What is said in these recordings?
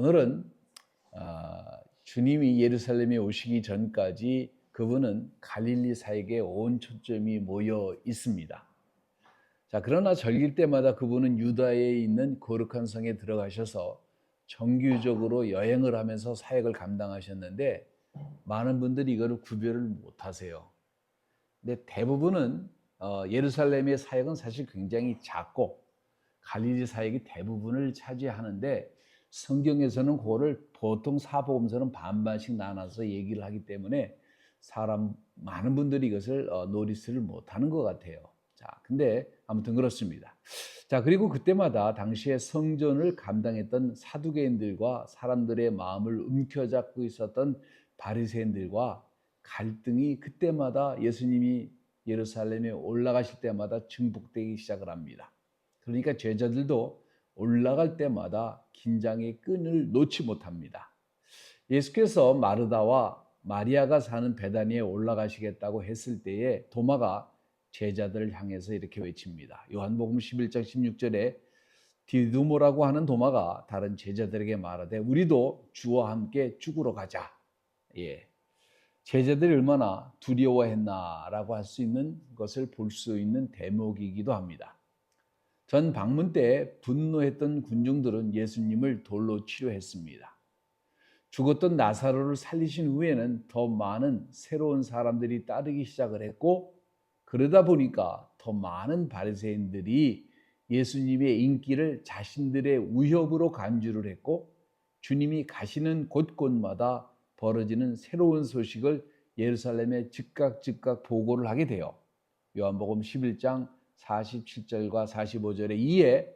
오늘은 주님이 예루살렘에 오시기 전까지 그분은 갈릴리 사역에 온 초점이 모여 있습니다. 자, 그러나 절길 때마다 그분은 유다에 있는 거룩한 성에 들어가셔서 정규적으로 여행을 하면서 사역을 감당하셨는데 많은 분들이 이거를 구별을 못하세요. 근데 대부분은 예루살렘의 사역은 사실 굉장히 작고 갈릴리 사역이 대부분을 차지하는데 성경에서는 그거를 보통 사복음서는 반반씩 나눠서 얘기를 하기 때문에 많은 분들이 이것을 노리스를 못하는 것 같아요. 자, 근데 아무튼 그렇습니다. 자, 그리고 그때마다 당시에 성전을 감당했던 사두개인들과 사람들의 마음을 움켜잡고 있었던 바리새인들과 갈등이 그때마다 예수님이 예루살렘에 올라가실 때마다 증폭되기 시작을 합니다. 그러니까 제자들도 올라갈 때마다 긴장의 끈을 놓지 못합니다. 예수께서 마르다와 마리아가 사는 베다니에 올라가시겠다고 했을 때에 도마가 제자들을 향해서 이렇게 외칩니다. 요한복음 11장 16절에 디두모라고 하는 도마가 다른 제자들에게 말하되 우리도 주와 함께 죽으러 가자. 예. 제자들이 얼마나 두려워했나라고 할 수 있는 것을 볼 수 있는 대목이기도 합니다. 전 방문 때 분노했던 군중들은 예수님을 돌로 치료했습니다. 죽었던 나사로를 살리신 후에는 더 많은 새로운 사람들이 따르기 시작을 했고 그러다 보니까 더 많은 바리새인들이 예수님의 인기를 자신들의 위협으로 간주를 했고 주님이 가시는 곳곳마다 벌어지는 새로운 소식을 예루살렘에 즉각 보고를 하게 돼요. 요한복음 11장 47절과 45절에 이에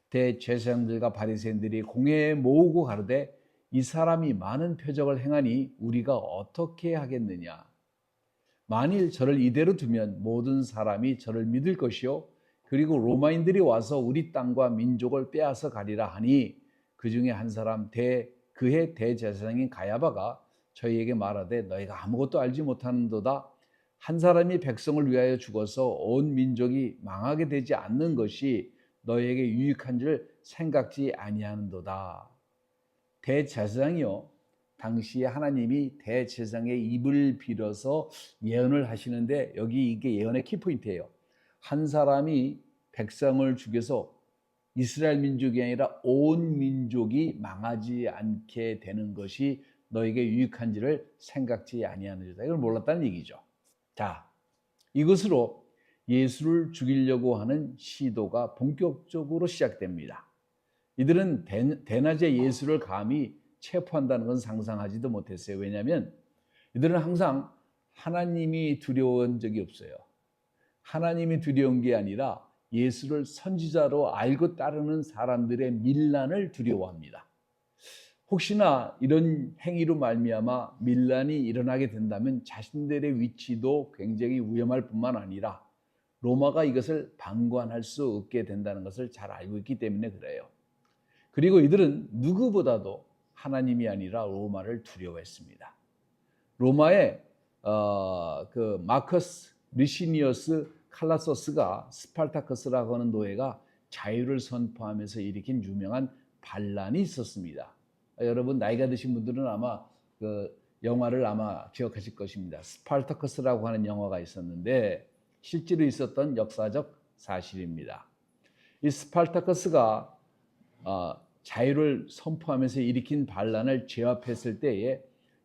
대제사장들과 바리새인들이 공회에 모으고 가로되 이 사람이 많은 표적을 행하니 우리가 어떻게 하겠느냐. 만일 저를 이대로 두면 모든 사람이 저를 믿을 것이요 그리고 로마인들이 와서 우리 땅과 민족을 빼앗아 가리라 하니 그 중에 한 사람 그의 대제사장인 가야바가 저희에게 말하되 너희가 아무것도 알지 못하는도다. 한 사람이 백성을 위하여 죽어서 온 민족이 망하게 되지 않는 것이 너희에게 유익한 줄 생각지 아니하는도다. 대제사장이요, 당시에 하나님이 대제사장의 입을 빌어서 예언을 하시는데 여기 이게 예언의 키포인트예요. 한 사람이 백성을 죽여서 이스라엘 민족이 아니라 온 민족이 망하지 않게 되는 것이 너에게 유익한지를 생각지 아니하는도다. 이걸 몰랐다는 얘기죠. 자, 이것으로 예수를 죽이려고 하는 시도가 본격적으로 시작됩니다. 이들은 대낮에 예수를 감히 체포한다는 건 상상하지도 못했어요. 왜냐하면 이들은 항상 하나님이 두려운 적이 없어요. 하나님이 두려운 게 아니라 예수를 선지자로 알고 따르는 사람들의 밀란을 두려워합니다. 혹시나 이런 행위로 말미암아 밀란이 일어나게 된다면 자신들의 위치도 굉장히 위험할 뿐만 아니라 로마가 이것을 방관할 수 없게 된다는 것을 잘 알고 있기 때문에 그래요. 그리고 이들은 누구보다도 하나님이 아니라 로마를 두려워했습니다. 로마의 그 마커스 리시니어스 칼라소스가 스파르타커스라고 하는 노예가 자유를 선포하면서 일으킨 유명한 반란이 있었습니다. 여러분 나이가 드신 분들은 아마 그 영화를 아마 기억하실 것입니다. 스파르타커스라고 하는 영화가 있었는데 실제로 있었던 역사적 사실입니다. 이 스파르타커스가 자유를 선포하면서 일으킨 반란을 제압했을 때에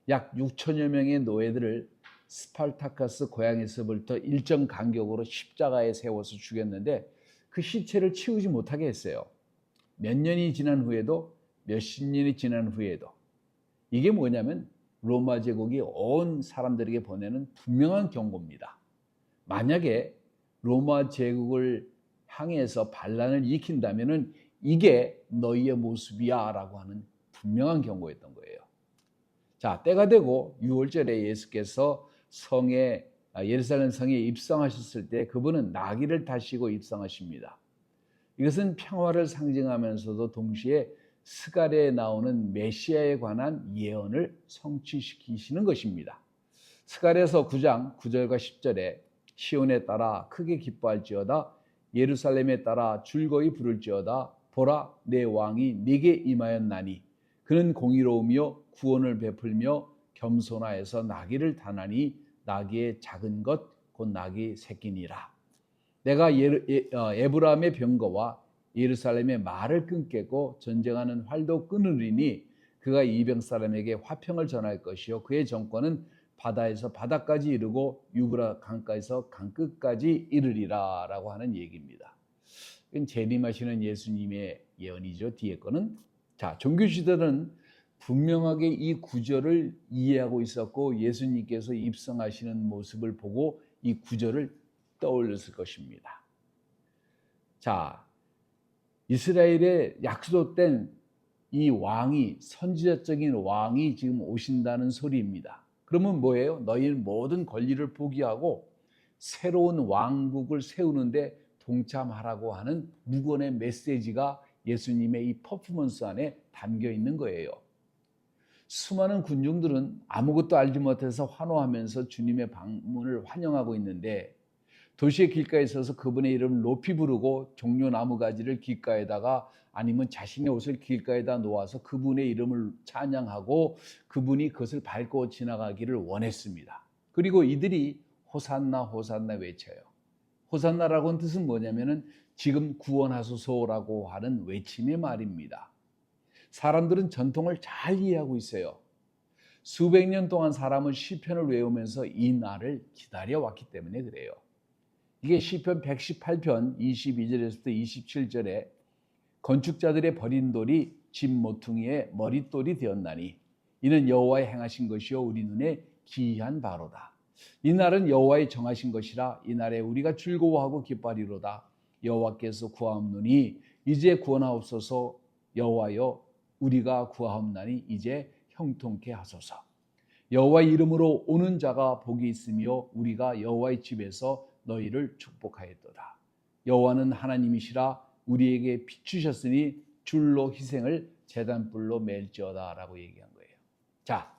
약 6천여 명의 노예들을 스파르타커스 고향에서부터 일정 간격으로 십자가에 세워서 죽였는데 그 시체를 치우지 못하게 했어요. 몇 년이 지난 후에도 몇십 년이 지난 후에도 이게 뭐냐면 로마 제국이 온 사람들에게 보내는 분명한 경고입니다. 만약에 로마 제국을 향해서 반란을 일으킨다면 이게 너희의 모습이야 라고 하는 분명한 경고였던 거예요. 자, 때가 되고 6월절에 예수께서 예루살렘 성에 입성하셨을 때 그분은 나귀를 타시고 입성하십니다. 이것은 평화를 상징하면서도 동시에 스가랴에 나오는 메시아에 관한 예언을 성취시키시는 것입니다. 스가랴서 9장 9절과 10절에 시온에 따라 크게 기뻐할지어다 예루살렘에 따라 즐거이 부를지어다 보라 내 왕이 네게 임하였나니 그 그는 공의로우며 구원을 베풀며 겸손하여서 나귀를 타나니 나귀의 작은 것 곧 나귀 새끼니라. 내가 에브라임의 병거와 예루살렘의 말을 끊겠고 전쟁하는 활도 끊으리니 그가 이병 사람에게 화평을 전할 것이요 그의 정권은 바다에서 바다까지 이르고 유브라 강가에서 강 끝까지 이르리라 라고 하는 얘기입니다. 이건 재림하시는 예수님의 예언이죠. 뒤에 거는. 자, 종교지도는 분명하게 이 구절을 이해하고 있었고 예수님께서 입성하시는 모습을 보고 이 구절을 떠올렸을 것입니다. 자, 이스라엘에 약속된 이 왕이, 선지자적인 왕이 지금 오신다는 소리입니다. 그러면 뭐예요? 너희는 모든 권리를 포기하고 새로운 왕국을 세우는데 동참하라고 하는 무건의 메시지가 예수님의 이 퍼포먼스 안에 담겨 있는 거예요. 수많은 군중들은 아무것도 알지 못해서 환호하면서 주님의 방문을 환영하고 있는데 도시의 길가에 서서 그분의 이름을 높이 부르고 종려 나무가지를 길가에다가 아니면 자신의 옷을 길가에다 놓아서 그분의 이름을 찬양하고 그분이 그것을 밟고 지나가기를 원했습니다. 그리고 이들이 호산나 호산나 외쳐요. 호산나라고 하는 뜻은 뭐냐면은 지금 구원하소서라고 하는 외침의 말입니다. 사람들은 전통을 잘 이해하고 있어요. 수백 년 동안 사람은 시편을 외우면서 이 날을 기다려왔기 때문에 그래요. 이게 시편 118편 22절에서부터 27절에 건축자들의 버린 돌이 집 모퉁이의 머릿돌이 되었나니 이는 여호와의 행하신 것이요 우리 눈에 기이한 바로다. 이 날은 여호와의 정하신 것이라 이 날에 우리가 즐거워하고 기뻐하리로다. 여호와께서 구하옵노니 이제 구원하옵소서. 여호와여 우리가 구하옵나니 이제 형통케 하소서. 여호와의 이름으로 오는 자가 복이 있으며 우리가 여호와의 집에서 너희를 축복하였도다. 여호와는 하나님이시라 우리에게 비추셨으니 줄로 희생을 제단불로 맬지어다 라고 얘기한 거예요. 자,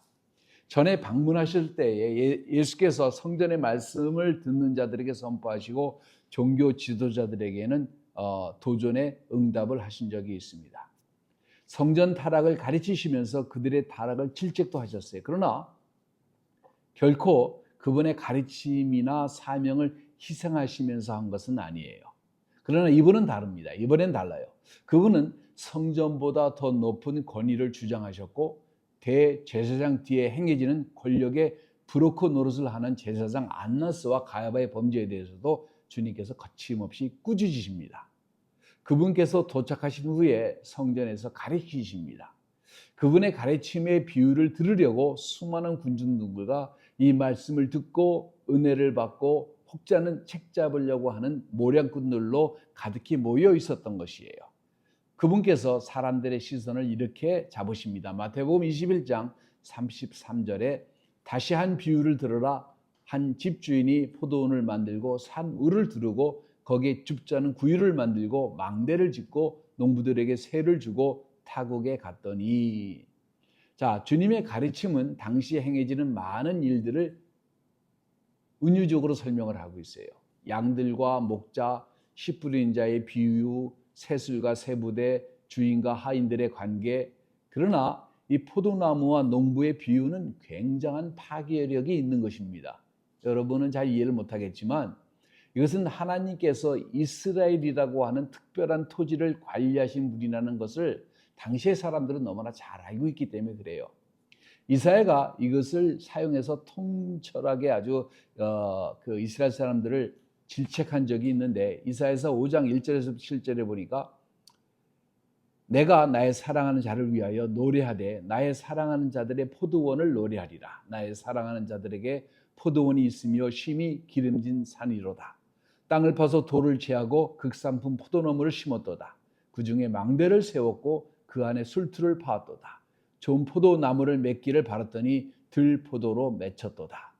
전에 방문하실 때에 예수께서 성전의 말씀을 듣는 자들에게 선포하시고 종교 지도자들에게는 도전의 응답을 하신 적이 있습니다. 성전 타락을 가르치시면서 그들의 타락을 질책도 하셨어요. 그러나 결코 그분의 가르침이나 사명을 희생하시면서 한 것은 아니에요. 그러나 이분은 다릅니다. 이번엔 달라요. 그분은 성전보다 더 높은 권위를 주장하셨고 대제사장 뒤에 행해지는 권력의 브로커 노릇을 하는 제사장 안나스와 가야바의 범죄에 대해서도 주님께서 거침없이 꾸짖으십니다. 그분께서 도착하신 후에 성전에서 가르치십니다. 그분의 가르침의 비유를 들으려고 수많은 군중들과 이 말씀을 듣고 은혜를 받고 혹자는 책 잡으려고 하는 모략꾼들로 가득히 모여 있었던 것이에요. 그분께서 사람들의 시선을 이렇게 잡으십니다. 마태복음 21장 33절에 다시 한 비유를 들어라. 한 집주인이 포도원을 만들고 산 울을 두르고 거기에 줍지 않은 구유를 만들고 망대를 짓고 농부들에게 세를 주고 타국에 갔더니, 자, 주님의 가르침은 당시에 행해지는 많은 일들을 은유적으로 설명을 하고 있어요. 양들과 목자, 씨 뿌린 자의 비유, 새술과 새부대, 주인과 하인들의 관계. 그러나 이 포도나무와 농부의 비유는 굉장한 파괴력이 있는 것입니다. 여러분은 잘 이해를 못하겠지만 이것은 하나님께서 이스라엘이라고 하는 특별한 토지를 관리하신 분이라는 것을 당시의 사람들은 너무나 잘 알고 있기 때문에 그래요. 이사야가 이것을 사용해서 통철하게 아주 그 이스라엘 사람들을 질책한 적이 있는데 이사야서 5장 1절에서 7절에 보니까 내가 나의 사랑하는 자를 위하여 노래하되 나의 사랑하는 자들의 포도원을 노래하리라. 나의 사랑하는 자들에게 포도원이 있으며 심히 기름진 산이로다. 땅을 파서 돌을 제하고 극산품 포도나무를 심었도다. 그 중에 망대를 세웠고 그 안에 술틀을 파았도다. 좋은 포도나무를 맺기를 바랐더니 들포도로 맺혔도다.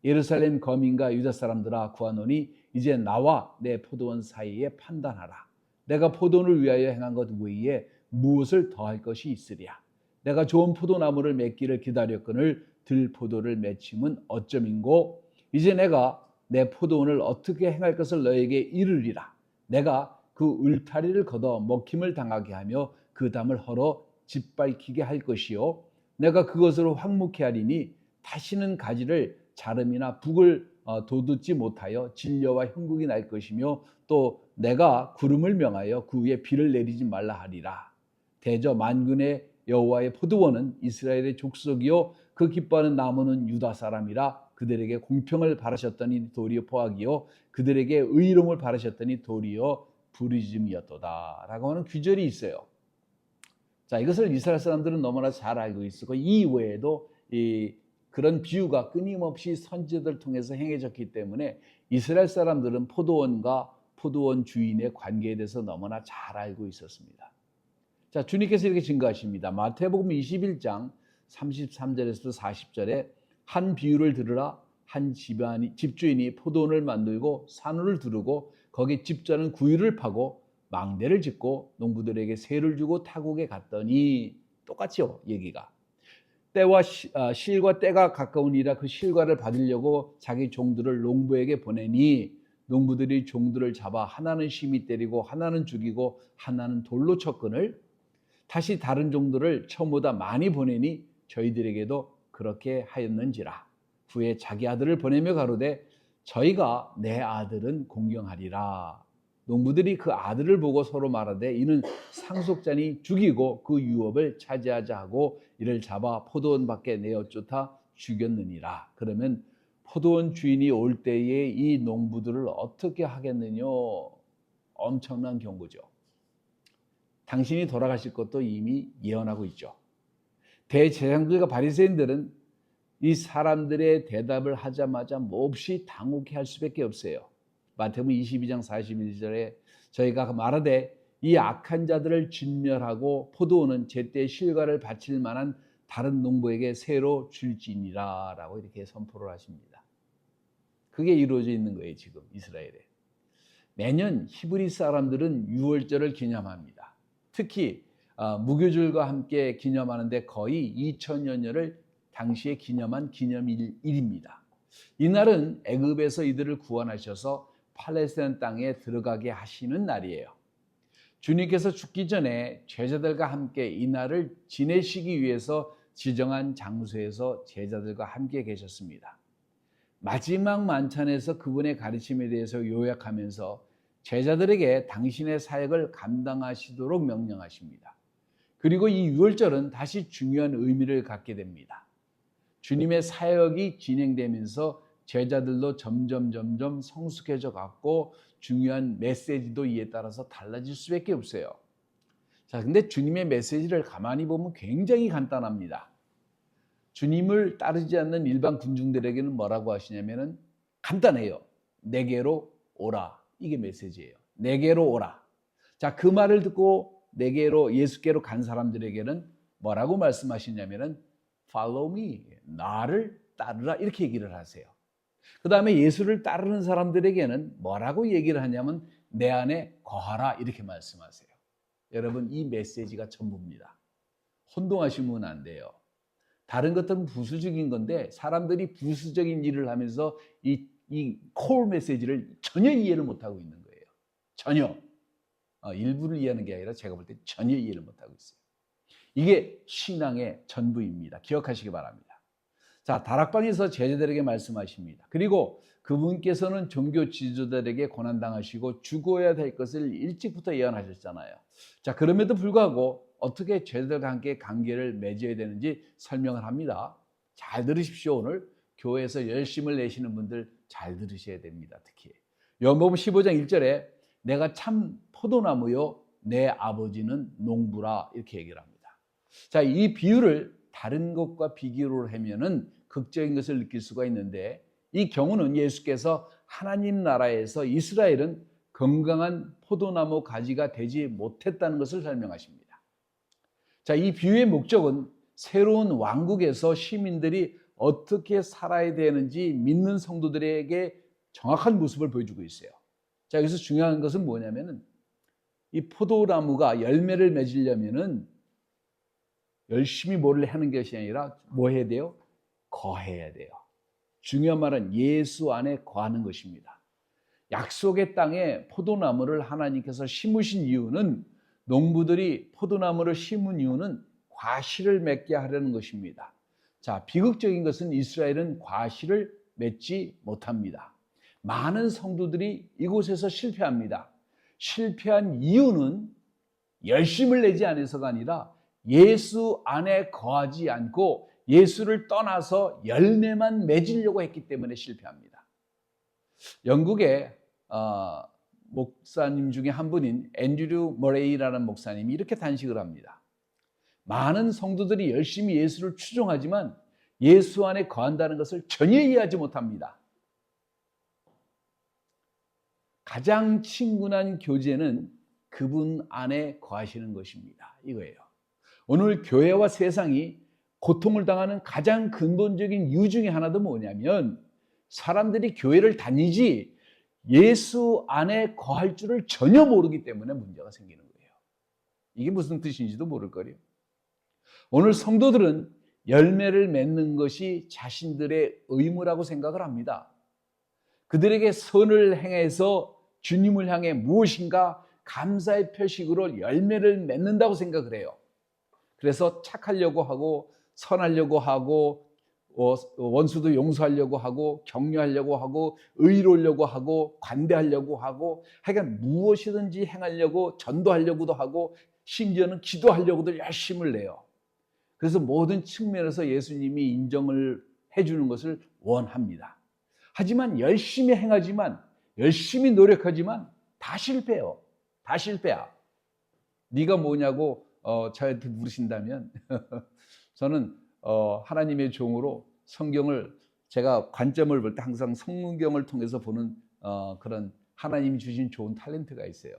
예루살렘 거민과 유다 사람들아 구하노니 이제 나와 내 포도원 사이에 판단하라. 내가 포도원을 위하여 행한 것 외에 무엇을 더할 것이 있으랴. 내가 좋은 포도나무를 맺기를 기다렸거늘 들포도를 맺힘은 어쩌민고. 이제 내가 내 포도원을 어떻게 행할 것을 너에게 이르리라. 내가 그 울타리를 걷어 먹힘을 당하게 하며 그 담을 헐어 짓밟히게 할 것이요 내가 그것으로 황무케 하리니 다시는 가지를 자름이나 북을 돋우지 못하여 진려와 형국이 날 것이며 또 내가 구름을 명하여 그 위에 비를 내리지 말라 하리라. 대저 만군의 여호와의 포도원은 이스라엘의 족속이요 그 기뻐하는 나무는 유다 사람이라. 그들에게 공평을 바라셨더니 도리어 포악이요 그들에게 의로움을 바라셨더니 도리어 부르짖음이었도다 라고 하는 규절이 있어요. 자, 이것을 이스라엘 사람들은 너무나 잘 알고 있었고 이 외에도 그런 비유가 끊임없이 선지자들을 통해서 행해졌기 때문에 이스라엘 사람들은 포도원과 포도원 주인의 관계에 대해서 너무나 잘 알고 있었습니다. 자, 주님께서 이렇게 증거하십니다. 마태복음 21장 33절에서 40절에 한 비유를 들으라. 한 집주인이 포도원을 만들고 산울을 두르고 거기 집자는 구유를 파고 망대를 짓고 농부들에게 세를 주고 타국에 갔더니 똑같죠, 얘기가. 때와 실과 때가 가까우니라. 그 실과를 받으려고 자기 종들을 농부에게 보내니 농부들이 종들을 잡아 하나는 심히 때리고 하나는 죽이고 하나는 돌로 쳤거늘 다시 다른 종들을 처음보다 많이 보내니 저희들에게도 그렇게 하였는지라. 후에 자기 아들을 보내며 가로되 저희가 내 아들은 공경하리라. 농부들이 그 아들을 보고 서로 말하되 이는 상속자니 죽이고 그 유업을 차지하자 하고 이를 잡아 포도원 밖에 내어 쫓아 죽였느니라. 그러면 포도원 주인이 올 때에 이 농부들을 어떻게 하겠느냐? 엄청난 경고죠. 당신이 돌아가실 것도 이미 예언하고 있죠. 대제사장들과 바리새인들은 이 사람들의 대답을 하자마자 몹시 당혹해할 수밖에 없어요. 마태복음 22장 41절에 저희가 말하되 이 악한 자들을 진멸하고 포도원은 제때 실과를 바칠 만한 다른 농부에게 새로 줄지니라 라고 이렇게 선포를 하십니다. 그게 이루어져 있는 거예요. 지금 이스라엘에. 매년 히브리 사람들은 유월절을 기념합니다. 특히 무교절과 함께 기념하는데 거의 2000여 년을 당시에 기념한 기념일입니다. 이날은 애굽에서 이들을 구원하셔서 팔레스타인 땅에 들어가게 하시는 날이에요. 주님께서 죽기 전에 제자들과 함께 이 날을 지내시기 위해서 지정한 장소에서 제자들과 함께 계셨습니다. 마지막 만찬에서 그분의 가르침에 대해서 요약하면서 제자들에게 당신의 사역을 감당하시도록 명령하십니다. 그리고 이 유월절은 다시 중요한 의미를 갖게 됩니다. 주님의 사역이 진행되면서 제자들도 점점 성숙해져 갔고 중요한 메시지도 이에 따라서 달라질 수밖에 없어요. 자, 근데 주님의 메시지를 가만히 보면 굉장히 간단합니다. 주님을 따르지 않는 일반 군중들에게는 뭐라고 하시냐면은 간단해요. 내게로 오라. 이게 메시지예요. 내게로 오라. 자, 그 말을 듣고 내게로 예수께로 간 사람들에게는 뭐라고 말씀하시냐면은 follow me. 나를 따르라. 이렇게 얘기를 하세요. 그 다음에 예수를 따르는 사람들에게는 뭐라고 얘기를 하냐면 내 안에 거하라 이렇게 말씀하세요. 여러분 이 메시지가 전부입니다. 혼동하시면 안 돼요. 다른 것들은 부수적인 건데 사람들이 부수적인 일을 하면서 이 콜 메시지를 전혀 이해를 못하고 있는 거예요. 전혀. 일부를 이해하는 게 아니라 제가 볼 때 전혀 이해를 못하고 있어요. 이게 신앙의 전부입니다. 기억하시기 바랍니다. 자, 다락방에서 제자들에게 말씀하십니다. 그리고 그분께서는 종교 지도자들에게 고난당하시고 죽어야 될 것을 일찍부터 예언하셨잖아요. 자, 그럼에도 불구하고 어떻게 제자들과 함께 관계를 맺어야 되는지 설명을 합니다. 잘 들으십시오. 오늘 교회에서 열심을 내시는 분들 잘 들으셔야 됩니다. 특히 요한복음 15장 1절에 내가 참 포도나무요 내 아버지는 농부라 이렇게 얘기를 합니다. 자, 이 비유를 다른 것과 비교를 하면은 극적인 것을 느낄 수가 있는데 이 경우는 예수께서 하나님 나라에서 이스라엘은 건강한 포도나무 가지가 되지 못했다는 것을 설명하십니다. 자, 이 비유의 목적은 새로운 왕국에서 시민들이 어떻게 살아야 되는지 믿는 성도들에게 정확한 모습을 보여주고 있어요. 자, 여기서 중요한 것은 뭐냐면은 이 포도나무가 열매를 맺으려면은 열심히 뭐를 하는 것이 아니라 뭐 해야 돼요? 거해야 돼요. 중요한 말은 예수 안에 거하는 것입니다. 약속의 땅에 포도나무를 하나님께서 심으신 이유는 농부들이 포도나무를 심은 이유는 과실을 맺게 하려는 것입니다. 자, 비극적인 것은 이스라엘은 과실을 맺지 못합니다. 많은 성도들이 이곳에서 실패합니다. 실패한 이유는 열심을 내지 않아서가 아니라 예수 안에 거하지 않고 예수를 떠나서 열매만 맺으려고 했기 때문에 실패합니다. 영국의 목사님 중에 한 분인 앤드류 머레이라는 목사님이 이렇게 단식을 합니다. 많은 성도들이 열심히 예수를 추종하지만 예수 안에 거한다는 것을 전혀 이해하지 못합니다. 가장 친근한 교제는 그분 안에 거하시는 것입니다. 이거예요. 오늘 교회와 세상이 고통을 당하는 가장 근본적인 이유 중에 하나도 뭐냐면 사람들이 교회를 다니지 예수 안에 거할 줄을 전혀 모르기 때문에 문제가 생기는 거예요. 이게 무슨 뜻인지도 모를 거예요. 오늘 성도들은 열매를 맺는 것이 자신들의 의무라고 생각을 합니다. 그들에게 선을 행해서 주님을 향해 무엇인가 감사의 표식으로 열매를 맺는다고 생각을 해요. 그래서 착하려고 하고 선하려고 하고 원수도 용서하려고 하고 격려하려고 하고 의로우려고 하고 관대하려고 하고 하여간 무엇이든지 행하려고 전도하려고도 하고 심지어는 기도하려고도 열심을 내요. 그래서 모든 측면에서 예수님이 인정을 해주는 것을 원합니다. 하지만 열심히 행하지만 열심히 노력하지만 다 실패해요. 다 실패야. 네가 뭐냐고 저한테 물으신다면 저는 하나님의 종으로 성경을 제가 관점을 볼 때 항상 성경을 통해서 보는 그런 하나님이 주신 좋은 탤런트가 있어요.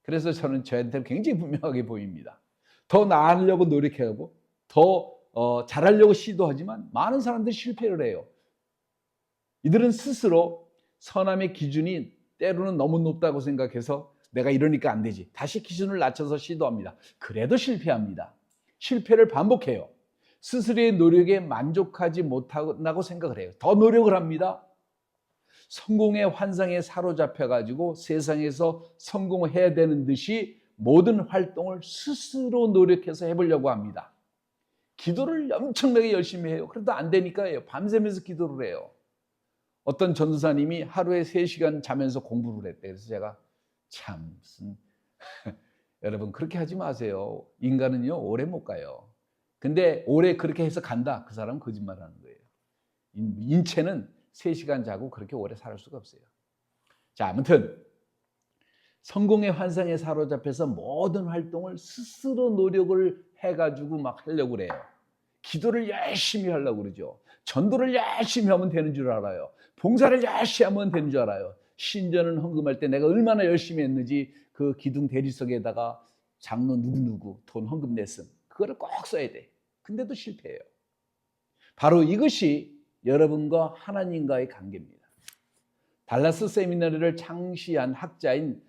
그래서 저는 저한테 굉장히 분명하게 보입니다. 더 나으려고 노력하고 더 잘하려고 시도하지만 많은 사람들이 실패를 해요. 이들은 스스로 선함의 기준이 때로는 너무 높다고 생각해서 내가 이러니까 안 되지. 다시 기준을 낮춰서 시도합니다. 그래도 실패합니다. 실패를 반복해요. 스스로의 노력에 만족하지 못한다고 생각을 해요. 더 노력을 합니다. 성공의 환상에 사로잡혀가지고 세상에서 성공해야 되는 듯이 모든 활동을 스스로 노력해서 해보려고 합니다. 기도를 엄청나게 열심히 해요. 그래도 안 되니까 해요. 밤새면서 기도를 해요. 어떤 전도사님이 하루에 3시간 자면서 공부를 했대. 그래서 제가 참 무슨 여러분 그렇게 하지 마세요. 인간은요 오래 못 가요. 근데 오래 그렇게 해서 간다. 그 사람은 거짓말하는 거예요. 인체는 3시간 자고 그렇게 오래 살 수가 없어요. 자, 아무튼 성공의 환상에 사로잡혀서 모든 활동을 스스로 노력을 해가지고 막 하려고 그래요. 기도를 열심히 하려고 그러죠. 전도를 열심히 하면 되는 줄 알아요. 봉사를 열심히 하면 되는 줄 알아요. 신전을 헌금할 때 내가 얼마나 열심히 했는지 그 기둥 대리석에다가 장로 누구누구 돈 헌금 냈음. 그거를 꼭 써야 돼. 근데도 실패해요. 바로 이것이 여러분과 하나님과의 관계입니다. 달라스 세미나리를 창시한 학자인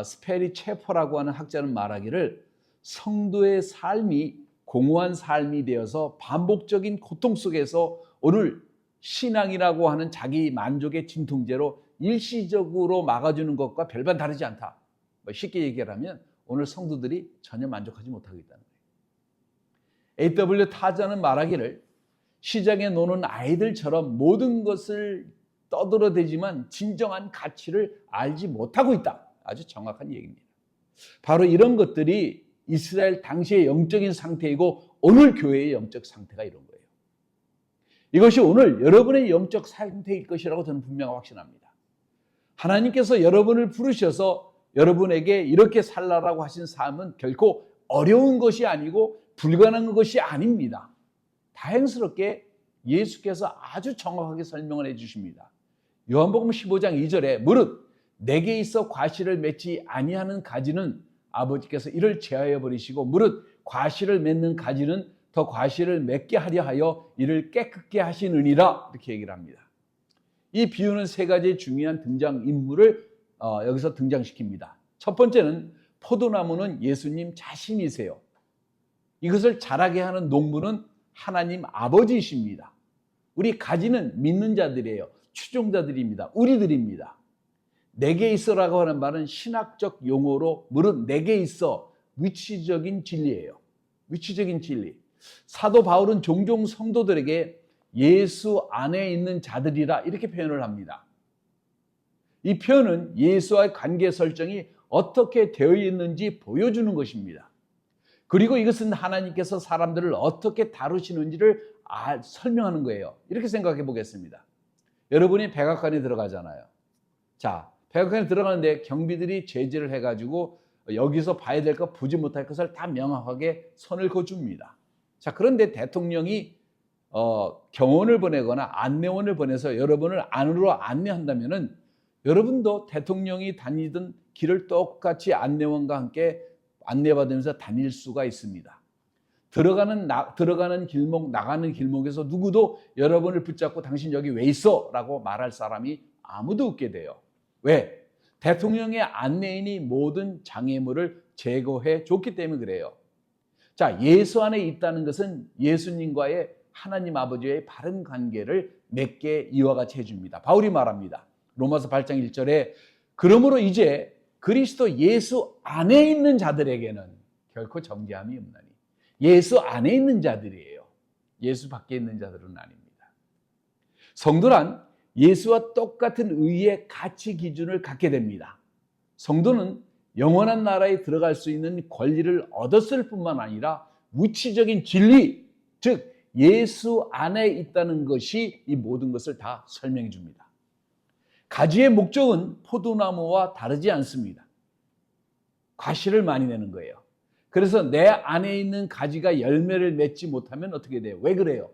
스페리 체퍼라고 하는 학자는 말하기를 성도의 삶이 공허한 삶이 되어서 반복적인 고통 속에서 오늘 신앙이라고 하는 자기 만족의 진통제로 일시적으로 막아주는 것과 별반 다르지 않다. 쉽게 얘기하면 오늘 성도들이 전혀 만족하지 못하고 있다는 거예요. A.W. 타자는 말하기를 시장에 노는 아이들처럼 모든 것을 떠들어대지만 진정한 가치를 알지 못하고 있다. 아주 정확한 얘기입니다. 바로 이런 것들이 이스라엘 당시의 영적인 상태이고 오늘 교회의 영적 상태가 이런 거예요. 이것이 오늘 여러분의 영적 상태일 것이라고 저는 분명히 확신합니다. 하나님께서 여러분을 부르셔서 여러분에게 이렇게 살라라고 하신 삶은 결코 어려운 것이 아니고 불가능한 것이 아닙니다. 다행스럽게 예수께서 아주 정확하게 설명을 해 주십니다. 요한복음 15장 2절에 무릇 내게 있어 과실을 맺지 아니하는 가지는 아버지께서 이를 제하여 버리시고 무릇 과실을 맺는 가지는 더 과실을 맺게 하려 하여 이를 깨끗게 하시느니라 이렇게 얘기를 합니다. 이 비유는 3가지의 중요한 등장인물을 여기서 등장시킵니다. 첫 번째는 포도나무는 예수님 자신이세요. 이것을 자라게 하는 농부는 하나님 아버지이십니다. 우리 가지는 믿는 자들이에요. 추종자들입니다. 우리들입니다. 내게 있어라고 하는 말은 신학적 용어로 무릇 내게 있어 위치적인 진리예요. 위치적인 진리. 사도 바울은 종종 성도들에게 예수 안에 있는 자들이라 이렇게 표현을 합니다. 이 표현은 예수와의 관계 설정이 어떻게 되어 있는지 보여주는 것입니다. 그리고 이것은 하나님께서 사람들을 어떻게 다루시는지를 설명하는 거예요. 이렇게 생각해 보겠습니다. 여러분이 백악관에 들어가잖아요. 자, 백악관에 들어가는데 경비들이 제지를 해가지고 여기서 봐야 될 것, 보지 못할 것을 다 명확하게 선을 그어줍니다. 자, 그런데 대통령이 경호원을 보내거나 안내원을 보내서 여러분을 안으로 안내한다면은 여러분도 대통령이 다니던 길을 똑같이 안내원과 함께 안내받으면서 다닐 수가 있습니다. 들어가는 길목, 나가는 길목에서 누구도 여러분을 붙잡고 당신 여기 왜 있어? 라고 말할 사람이 아무도 없게 돼요. 왜? 대통령의 안내인이 모든 장애물을 제거해 줬기 때문에 그래요. 자, 예수 안에 있다는 것은 예수님과의 하나님 아버지의 바른 관계를 맺게 이와 같이 해줍니다. 바울이 말합니다. 로마서 8장 1절에 그러므로 이제 그리스도 예수 안에 있는 자들에게는 결코 정죄함이 없나니. 예수 안에 있는 자들이에요. 예수 밖에 있는 자들은 아닙니다. 성도란 예수와 똑같은 의의 가치 기준을 갖게 됩니다. 성도는 영원한 나라에 들어갈 수 있는 권리를 얻었을 뿐만 아니라 위치적인 진리, 즉 예수 안에 있다는 것이 이 모든 것을 다 설명해 줍니다. 가지의 목적은 포도나무와 다르지 않습니다. 과실을 많이 내는 거예요. 그래서 내 안에 있는 가지가 열매를 맺지 못하면 어떻게 돼요? 왜 그래요?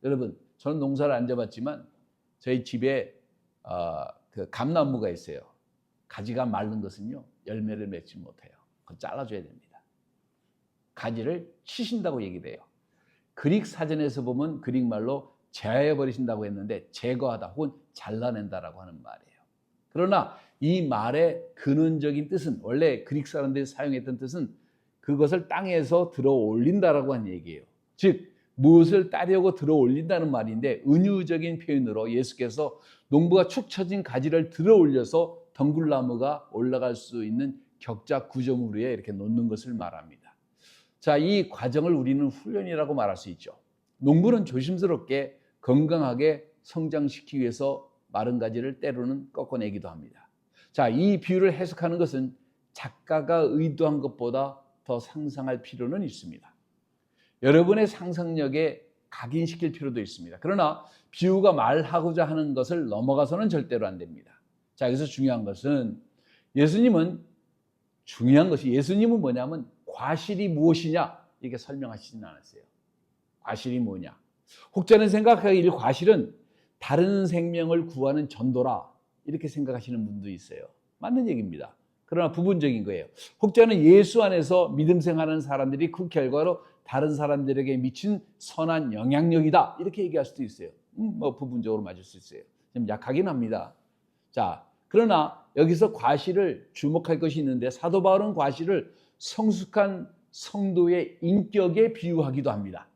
여러분, 저는 농사를 안 져봤지만 저희 집에 그 감나무가 있어요. 가지가 마른 것은요, 열매를 맺지 못해요. 그거 잘라줘야 됩니다. 가지를 치신다고 얘기돼요. 그릭 사전에서 보면 그릭 말로 제하해버리신다고 했는데 제거하다 혹은 잘라낸다라고 하는 말이에요. 그러나 이 말의 근원적인 뜻은, 원래 그릭 사람들이 사용했던 뜻은 그것을 땅에서 들어 올린다라고 하는 얘기예요. 즉 무엇을 따려고 들어 올린다는 말인데, 은유적인 표현으로 예수께서 농부가 축 처진 가지를 들어 올려서 덩굴나무가 올라갈 수 있는 격자 구조물 위에 이렇게 놓는 것을 말합니다. 자, 이 과정을 우리는 훈련이라고 말할 수 있죠. 농부는 조심스럽게 건강하게 성장시키기 위해서 마른 가지를 때로는 꺾어내기도 합니다. 자, 이 비유를 해석하는 것은 작가가 의도한 것보다 더 상상할 필요는 있습니다. 여러분의 상상력에 각인시킬 필요도 있습니다. 그러나 비유가 말하고자 하는 것을 넘어가서는 절대로 안 됩니다. 자, 여기서 중요한 것은 예수님은 뭐냐면 과실이 무엇이냐 이렇게 설명하시진 않았어요. 과실이 뭐냐. 혹자는 생각하기를 과실은 다른 생명을 구하는 전도라 이렇게 생각하시는 분도 있어요. 맞는 얘기입니다. 그러나 부분적인 거예요. 혹자는 예수 안에서 믿음 생활하는 사람들이 그 결과로 다른 사람들에게 미친 선한 영향력이다 이렇게 얘기할 수도 있어요. 부분적으로 맞을 수 있어요. 좀 약하긴 합니다. 자, 그러나 여기서 과실을 주목할 것이 있는데, 사도 바울은 과실을 성숙한 성도의 인격에 비유하기도 합니다.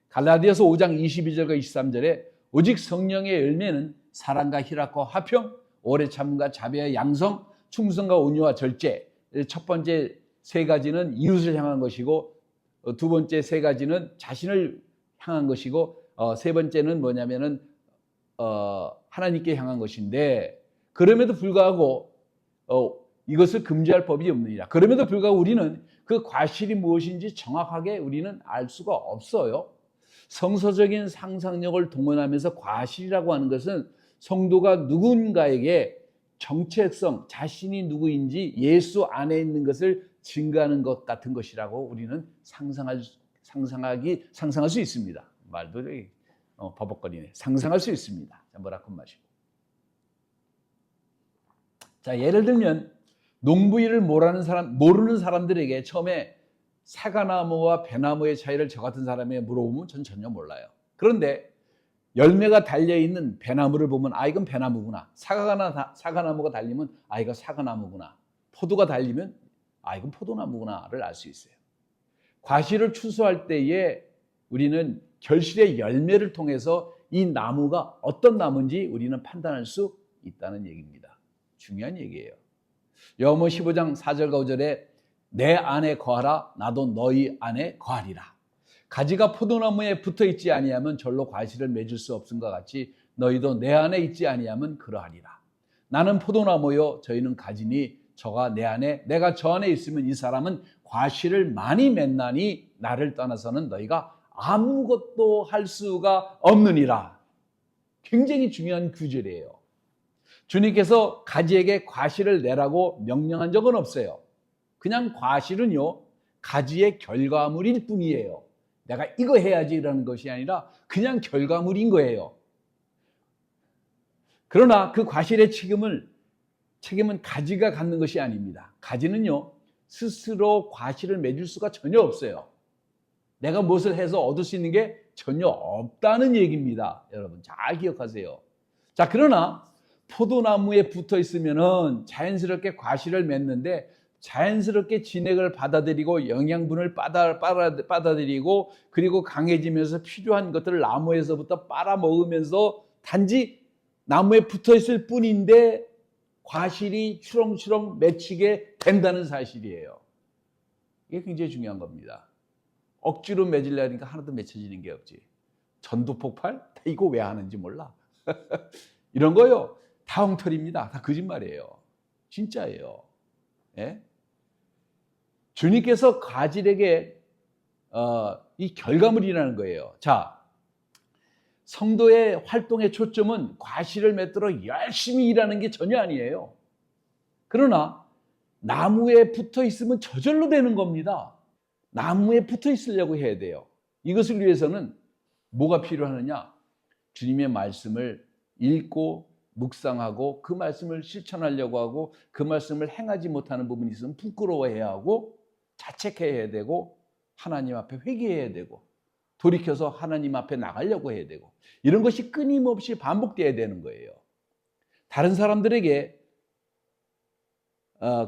갈라디아서 5장 22절과 23절에 오직 성령의 열매는 사랑과 희락과 화평, 오래 참음과 자비와 양성, 충성과 온유와 절제. 첫 번째 세 가지는 이웃을 향한 것이고, 두 번째 세 가지는 자신을 향한 것이고, 세 번째는 뭐냐면은 하나님께 향한 것인데, 그럼에도 불구하고 이것을 금지할 법이 없느니라. 그럼에도 불구하고 우리는 그 과실이 무엇인지 정확하게 우리는 알 수가 없어요. 성서적인 상상력을 동원하면서 과실이라고 하는 것은 성도가 누군가에게 정체성, 자신이 누구인지 예수 안에 있는 것을 증거하는 것 같은 것이라고 우리는 상상할 수 있습니다. 말도 버벅거리네. 상상할 수 있습니다. 자, 뭐라고 마시고. 자, 예를 들면 농부일을 모르는 사람들에게 처음에 사과나무와 배나무의 차이를 저 같은 사람에게 물어보면 전 전혀 몰라요. 그런데 열매가 달려있는 배나무를 보면 이건 배나무구나. 사과나무가 달리면 이건 사과나무구나. 포도가 달리면 이건 포도나무구나를 알 수 있어요. 과실을 추수할 때에 우리는 결실의 열매를 통해서 이 나무가 어떤 나무인지 우리는 판단할 수 있다는 얘기입니다. 중요한 얘기예요. 요한복음 15장 4절과 5절에 내 안에 거하라 나도 너희 안에 거하리라. 가지가 포도나무에 붙어 있지 아니하면 절로 과실을 맺을 수 없음과 같이 너희도 내 안에 있지 아니하면 그러하리라. 나는 포도나무요 저희는 가지니 저가 내 안에 내가 저 안에 있으면 이 사람은 과실을 많이 맺나니 나를 떠나서는 너희가 아무것도 할 수가 없느니라. 굉장히 중요한 구절이에요. 주님께서 가지에게 과실을 내라고 명령한 적은 없어요. 그냥 과실은요 가지의 결과물일 뿐이에요. 내가 이거 해야지라는 것이 아니라 그냥 결과물인 거예요. 그러나 그 과실의 책임은 가지가 갖는 것이 아닙니다. 가지는요 스스로 과실을 맺을 수가 전혀 없어요. 내가 무엇을 해서 얻을 수 있는 게 전혀 없다는 얘기입니다. 여러분 잘 기억하세요. 자, 그러나 포도나무에 붙어 있으면은 자연스럽게 과실을 맺는데 자연스럽게 진액을 받아들이고 영양분을 받아들이고 그리고 강해지면서 필요한 것들을 나무에서부터 빨아먹으면서 단지 나무에 붙어 있을 뿐인데 과실이 추렁추렁 맺히게 된다는 사실이에요. 이게 굉장히 중요한 겁니다. 억지로 맺으려니까 하나도 맺혀지는 게 없지. 전두폭발? 이거 왜 하는지 몰라. 이런 거요. 다 엉터리입니다. 다 거짓말이에요. 진짜예요. 예? 주님께서 가질에게 이 결과물이라는 거예요. 자, 성도의 활동의 초점은 과실을 맺도록 열심히 일하는 게 전혀 아니에요. 그러나 나무에 붙어 있으면 저절로 되는 겁니다. 나무에 붙어 있으려고 해야 돼요. 이것을 위해서는 뭐가 필요하느냐? 주님의 말씀을 읽고 묵상하고 그 말씀을 실천하려고 하고 그 말씀을 행하지 못하는 부분이 있으면 부끄러워해야 하고 자책해야 되고 하나님 앞에 회개해야 되고 돌이켜서 하나님 앞에 나가려고 해야 되고 이런 것이 끊임없이 반복돼야 되는 거예요. 다른 사람들에게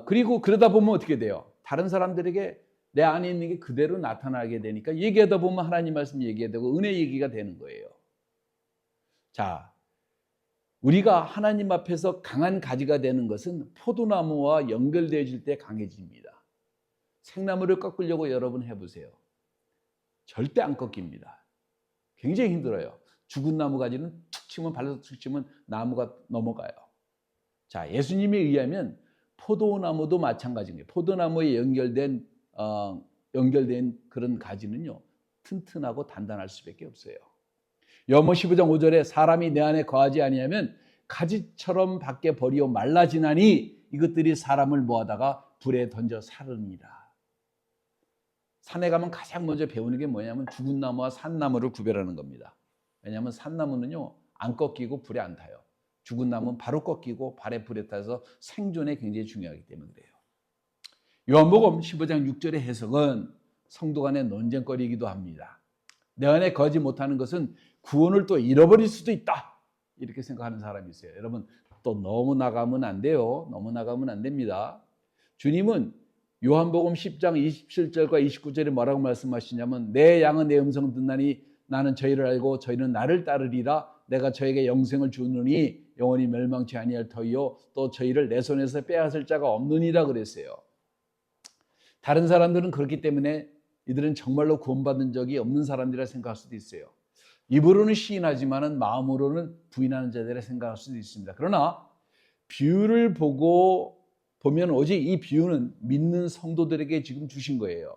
그리고 그러다 보면 어떻게 돼요? 다른 사람들에게 내 안에 있는 게 그대로 나타나게 되니까 얘기하다 보면 하나님 말씀 얘기해야 되고 은혜 얘기가 되는 거예요. 자, 우리가 하나님 앞에서 강한 가지가 되는 것은 포도나무와 연결되어질 때 강해집니다. 생나무를 꺾으려고 여러분 해보세요. 절대 안 꺾입니다. 굉장히 힘들어요. 죽은 나무 가지는 툭 치면 발라서 툭 치면 나무가 넘어가요. 자, 예수님에 의하면 포도나무도 마찬가지입니다. 포도나무에 연결된 그런 가지는요 튼튼하고 단단할 수밖에 없어요. 요한복음 15장 5절에 사람이 내 안에 거하지 아니하면 가지처럼 밖에 버리어 말라지나니 이것들이 사람을 모아다가 불에 던져 사르니라. 산에 가면 가장 먼저 배우는 게 뭐냐면 죽은 나무와 산나무를 구별하는 겁니다. 왜냐하면 산나무는요 안 꺾이고 불에 안 타요. 죽은 나무는 바로 꺾이고 발에 불에 타서 생존에 굉장히 중요하기 때문에 그래요. 요한복음 15장 6절의 해석은 성도 간의 논쟁거리이기도 합니다. 내 안에 거하지 못하는 것은 구원을 또 잃어버릴 수도 있다. 이렇게 생각하는 사람이 있어요. 여러분 또 너무 나가면 안 돼요. 너무 나가면 안 됩니다. 주님은 요한복음 10장 27절과 29절에 뭐라고 말씀하시냐면 내 양은 내 음성 듣나니 나는 저희를 알고 저희는 나를 따르리라. 내가 저에게 영생을 주느니 영원히 멸망치 아니할 터이요 또 저희를 내 손에서 빼앗을 자가 없느니라 그랬어요. 다른 사람들은 그렇기 때문에 이들은 정말로 구원받은 적이 없는 사람들이라 생각할 수도 있어요. 입으로는 시인하지만은 마음으로는 부인하는 자들이라 생각할 수도 있습니다. 그러나 비유를 보면 오직 이 비유는 믿는 성도들에게 지금 주신 거예요.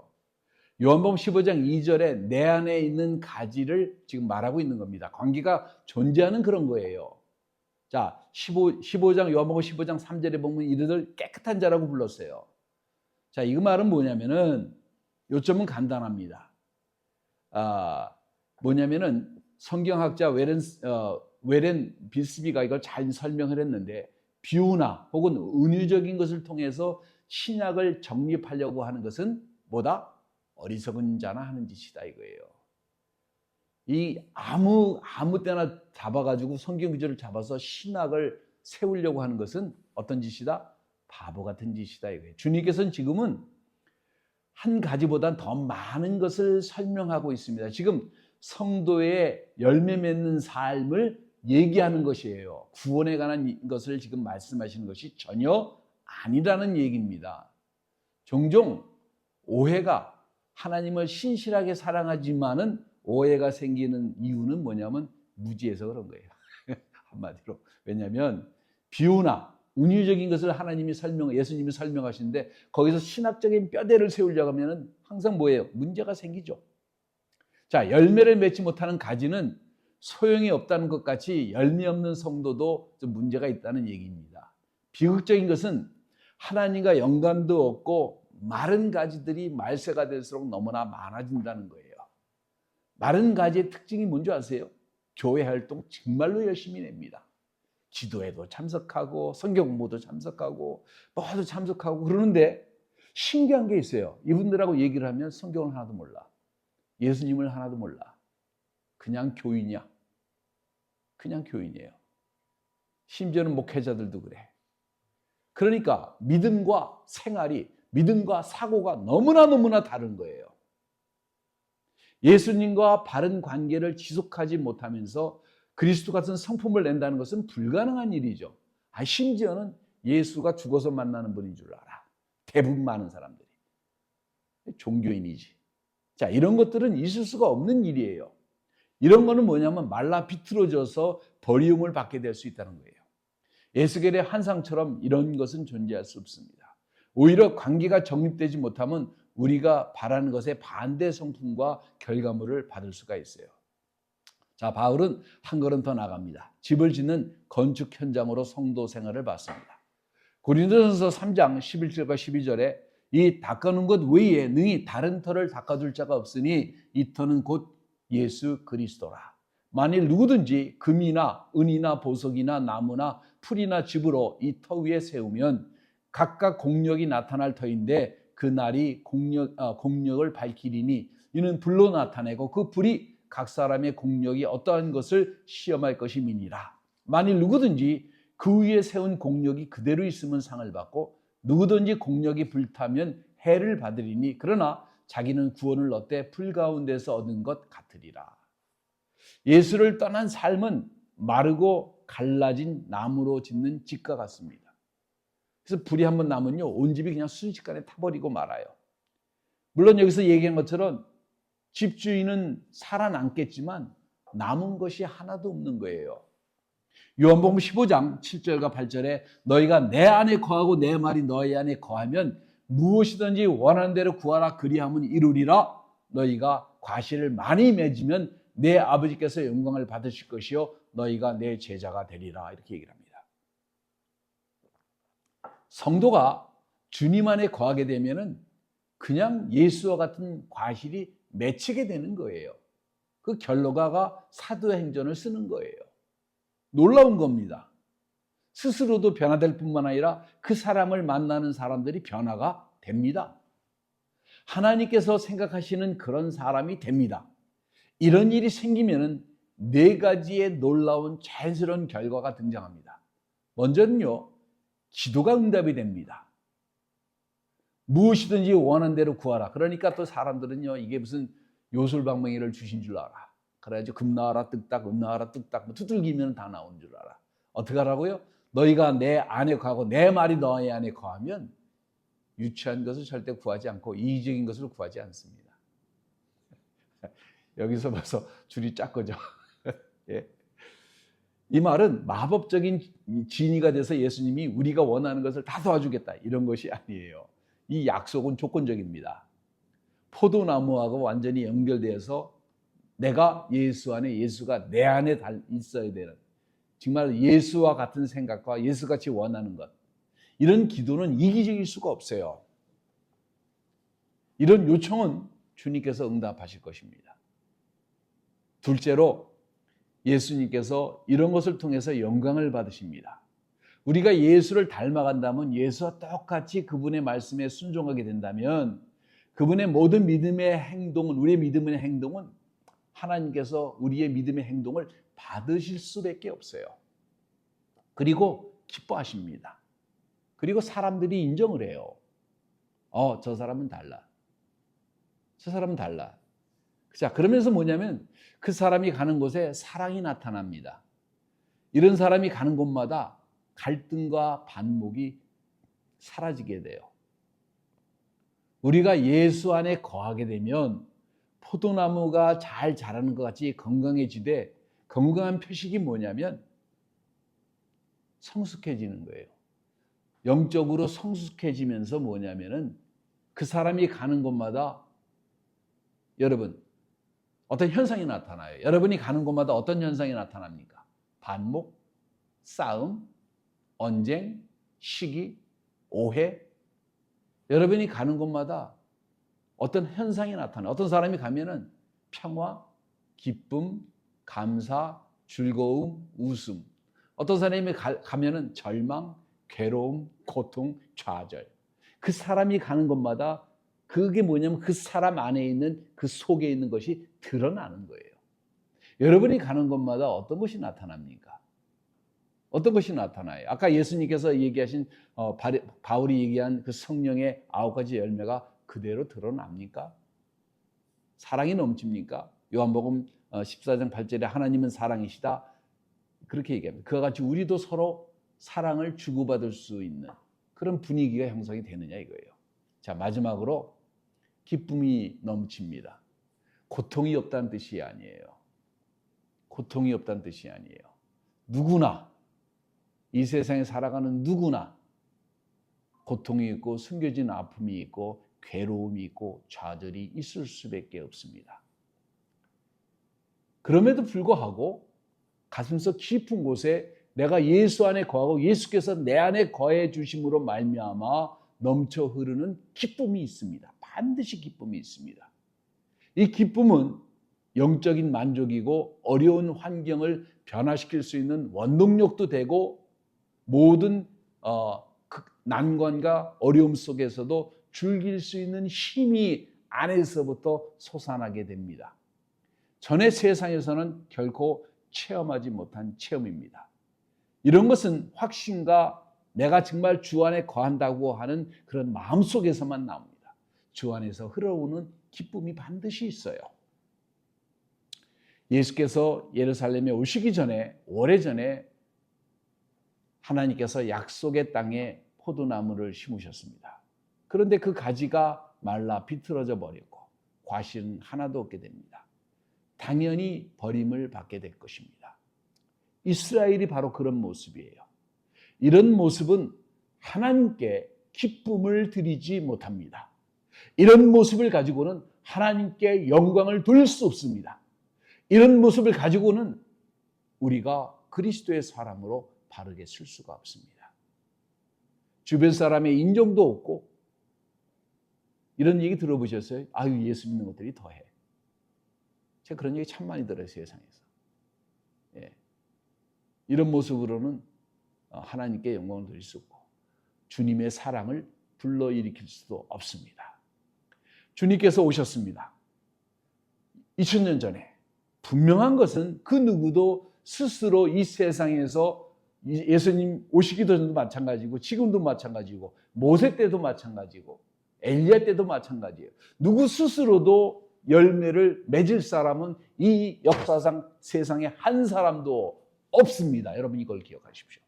요한복음 15장 2절에 내 안에 있는 가지를 지금 말하고 있는 겁니다. 관계가 존재하는 그런 거예요. 자, 15장 요한복음 15장 3절에 보면 이들을 깨끗한 자라고 불렀어요. 자, 이 말은 뭐냐면은 요점은 간단합니다. 뭐냐면은 성경학자 웨렌 비스비가 이걸 잘 설명을 했는데 비유나 혹은 은유적인 것을 통해서 신약을 정립하려고 하는 것은 뭐다? 어리석은 자나 하는 짓이다 이거예요. 이 아무 때나 잡아가지고 성경 구절을 잡아서 신학을 세우려고 하는 것은 어떤 짓이다? 바보 같은 짓이다 이거예요. 주님께서는 지금은 한 가지보다 더 많은 것을 설명하고 있습니다. 지금 성도의 열매 맺는 삶을 얘기하는 것이에요. 구원에 관한 것을 지금 말씀하시는 것이 전혀 아니라는 얘기입니다. 종종 오해가 하나님을 신실하게 사랑하지만은 오해가 생기는 이유는 뭐냐면 무지해서 그런 거예요. 한마디로. 왜냐하면 비유나 은유적인 것을 예수님이 설명하시는데 거기서 신학적인 뼈대를 세우려고 하면 항상 뭐예요? 문제가 생기죠. 자, 열매를 맺지 못하는 가지는 소용이 없다는 것 같이 열매 없는 성도도 좀 문제가 있다는 얘기입니다. 비극적인 것은 하나님과 연관도 없고 마른 가지들이 말세가 될수록 너무나 많아진다는 거예요. 마른 가지의 특징이 뭔지 아세요? 교회 활동 정말로 열심히 냅니다. 기도에도 참석하고 성경 공부도 참석하고 뭐도 참석하고 그러는데 신기한 게 있어요. 이분들하고 얘기를 하면 성경을 하나도 몰라. 예수님을 하나도 몰라. 그냥 교인이야. 그냥 교인이에요. 심지어는 목회자들도 그래. 그러니까 믿음과 생활이, 믿음과 사고가 너무나 다른 거예요. 예수님과 바른 관계를 지속하지 못하면서 그리스도 같은 성품을 낸다는 것은 불가능한 일이죠. 심지어는 예수가 죽어서 만나는 분인 줄 알아. 대부분 많은 사람들이. 종교인이지. 자, 이런 것들은 있을 수가 없는 일이에요. 이런 거는 뭐냐면 말라 비틀어져서 버리움을 받게 될 수 있다는 거예요. 에스겔의 환상처럼 이런 것은 존재할 수 없습니다. 오히려 관계가 정립되지 못하면 우리가 바라는 것에 반대 성품과 결과물을 받을 수가 있어요. 자, 바울은 한 걸음 더 나갑니다. 집을 짓는 건축 현장으로 성도 생활을 받습니다. 고린도전서 3장 11절과 12절에 이 닦아놓은 것 외에 능히 다른 터를 닦아둘 자가 없으니 이 터는 곧 예수 그리스도라. 만일 누구든지 금이나 은이나 보석이나 나무나 풀이나 집으로 이 터 위에 세우면 각각 공력이 나타날 터인데 그 날이 공력을 밝히리니 이는 불로 나타내고 그 불이 각 사람의 공력이 어떠한 것을 시험할 것임이니라. 만일 누구든지 그 위에 세운 공력이 그대로 있으면 상을 받고 누구든지 공력이 불타면 해를 받으리니 그러나 자기는 구원을 얻되 불 가운데서 얻은 것 같으리라. 예수를 떠난 삶은 마르고 갈라진 나무로 짓는 집과 같습니다. 그래서 불이 한번 나면요 온 집이 그냥 순식간에 타버리고 말아요. 물론 여기서 얘기한 것처럼 집주인은 살아남겠지만 남은 것이 하나도 없는 거예요. 요한복음 15장 7절과 8절에 너희가 내 안에 거하고 내 말이 너희 안에 거하면 무엇이든지 원하는 대로 구하라 그리하면 이루리라. 너희가 과실을 많이 맺으면 내 아버지께서 영광을 받으실 것이요 너희가 내 제자가 되리라. 이렇게 얘기를 합니다. 성도가 주님 안에 거하게 되면은 그냥 예수와 같은 과실이 맺히게 되는 거예요. 그 결과가 사도행전을 쓰는 거예요. 놀라운 겁니다. 스스로도 변화될 뿐만 아니라 그 사람을 만나는 사람들이 변화가 됩니다. 하나님께서 생각하시는 그런 사람이 됩니다. 이런 일이 생기면은 네 가지의 놀라운 자연스러운 결과가 등장합니다. 먼저는요, 기도가 응답이 됩니다. 무엇이든지 원하는 대로 구하라. 그러니까 또 사람들은요, 이게 무슨 요술방망이를 주신 줄 알아. 그래가지고 금 나와라 뚝딱, 은 나와라 뚝딱, 뭐 두들기면 다 나오는 줄 알아. 어떻게 하라고요? 너희가 내 안에 거하고 내 말이 너희 안에 거하면 유치한 것을 절대 구하지 않고 이기적인 것을 구하지 않습니다. 여기서 벌써 줄이 쫙 꺼져. 예. 이 말은 마법적인 진이가 돼서 예수님이 우리가 원하는 것을 다 도와주겠다 이런 것이 아니에요. 이 약속은 조건적입니다. 포도나무하고 완전히 연결되어서 내가 예수 안에, 예수가 내 안에 있어야 되는, 정말 예수와 같은 생각과 예수같이 원하는 것, 이런 기도는 이기적일 수가 없어요. 이런 요청은 주님께서 응답하실 것입니다. 둘째로 예수님께서 이런 것을 통해서 영광을 받으십니다. 우리가 예수를 닮아간다면, 예수와 똑같이 그분의 말씀에 순종하게 된다면 그분의 모든 믿음의 행동은, 우리의 믿음의 행동은 하나님께서 우리의 믿음의 행동을 받으실 수밖에 없어요. 그리고 기뻐하십니다. 그리고 사람들이 인정을 해요. 저 사람은 달라. 저 사람은 달라. 자, 그러면서 뭐냐면 그 사람이 가는 곳에 사랑이 나타납니다. 이런 사람이 가는 곳마다 갈등과 반목이 사라지게 돼요. 우리가 예수 안에 거하게 되면 포도나무가 잘 자라는 것 같이 건강해지되, 건강한 표식이 뭐냐면 성숙해지는 거예요. 영적으로 성숙해지면서 뭐냐면은 그 사람이 가는 곳마다 여러분 어떤 현상이 나타나요. 여러분이 가는 곳마다 어떤 현상이 나타납니까? 반목, 싸움, 언쟁, 시기, 오해. 여러분이 가는 곳마다 어떤 현상이 나타나요. 어떤 사람이 가면은 평화, 기쁨, 감사, 즐거움, 웃음. 어떤 사람이 가면은 절망, 괴로움, 고통, 좌절. 그 사람이 가는 곳마다 그게 뭐냐면 그 사람 안에 있는 그 속에 있는 것이 드러나는 거예요. 여러분이 가는 곳마다 어떤 것이 나타납니까? 어떤 것이 나타나요? 아까 예수님께서 얘기하신 바울이 얘기한 그 성령의 9가지 열매가 그대로 드러납니까? 사랑이 넘칩니까? 요한복음 14장 8절에 하나님은 사랑이시다. 그렇게 얘기합니다. 그와 같이 우리도 서로 사랑을 주고받을 수 있는 그런 분위기가 형성이 되느냐 이거예요. 자, 마지막으로 기쁨이 넘칩니다. 고통이 없다는 뜻이 아니에요. 고통이 없다는 뜻이 아니에요. 누구나 이 세상에 살아가는 누구나 고통이 있고 숨겨진 아픔이 있고 괴로움이 있고 좌절이 있을 수밖에 없습니다. 그럼에도 불구하고 가슴속 깊은 곳에 내가 예수 안에 거하고 예수께서 내 안에 거해 주심으로 말미암아 넘쳐 흐르는 기쁨이 있습니다. 반드시 기쁨이 있습니다. 이 기쁨은 영적인 만족이고 어려운 환경을 변화시킬 수 있는 원동력도 되고 모든 난관과 어려움 속에서도 즐길 수 있는 힘이 안에서부터 솟아나게 됩니다. 전의 세상에서는 결코 체험하지 못한 체험입니다. 이런 것은 확신과 내가 정말 주 안에 거한다고 하는 그런 마음속에서만 나옵니다. 주 안에서 흘러오는 기쁨이 반드시 있어요. 예수께서 예루살렘에 오시기 전에 오래전에 하나님께서 약속의 땅에 포도나무를 심으셨습니다. 그런데 그 가지가 말라 비틀어져 버렸고 과실은 하나도 없게 됩니다. 당연히 버림을 받게 될 것입니다. 이스라엘이 바로 그런 모습이에요. 이런 모습은 하나님께 기쁨을 드리지 못합니다. 이런 모습을 가지고는 하나님께 영광을 돌릴 수 없습니다. 이런 모습을 가지고는 우리가 그리스도의 사람으로 바르게 쓸 수가 없습니다. 주변 사람의 인정도 없고 이런 얘기 들어보셨어요? 아유, 예수 믿는 것들이 더해. 제가 그런 얘기 참 많이 들어요, 세상에서. 예. 이런 모습으로는 하나님께 영광을 드릴 수 없고 주님의 사랑을 불러일으킬 수도 없습니다. 주님께서 오셨습니다. 2000년 전에. 분명한 것은 그 누구도 스스로 이 세상에서 예수님 오시기 전도 마찬가지고 지금도 마찬가지고 모세 때도 마찬가지고 엘리야 때도 마찬가지예요. 누구 스스로도 열매를 맺을 사람은 이 역사상 세상에 한 사람도 없습니다. 여러분 이걸 기억하십시오.